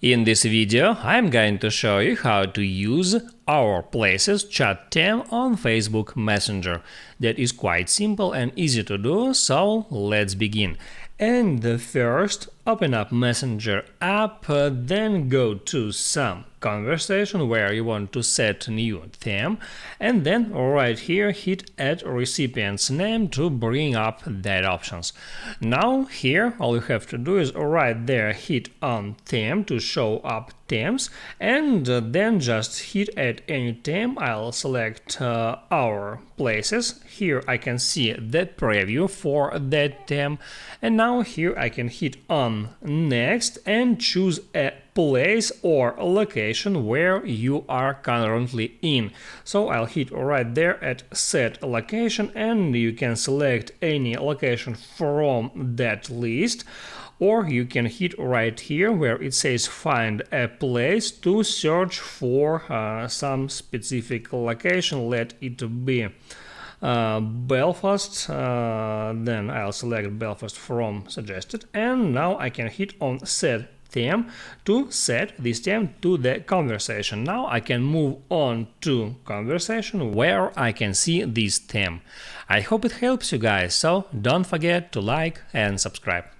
In this video, I'm going to show you how to use Our Places chat theme on Facebook Messenger. That is quite simple and easy to do, so let's begin. And first, open up Messenger app, then go to some conversation where you want to set new theme, and then right here hit add recipient's name to bring up that options. Now here all you have to do is right there hit on theme to show up themes, and then just hit add any theme. I'll select Our Places. Here I can see the preview for that theme, and now here I can hit on next and choose a place or location where you are currently in. So I'll hit right there at set location, and you can select any location from that list, or you can hit right here where it says find a place to search for some specific location. Let it be Belfast, then I'll select Belfast from suggested, and now I can hit on set theme to set this theme to the conversation. Now I can move on to conversation where I can see this theme. I hope it helps you guys, so don't forget to like and subscribe.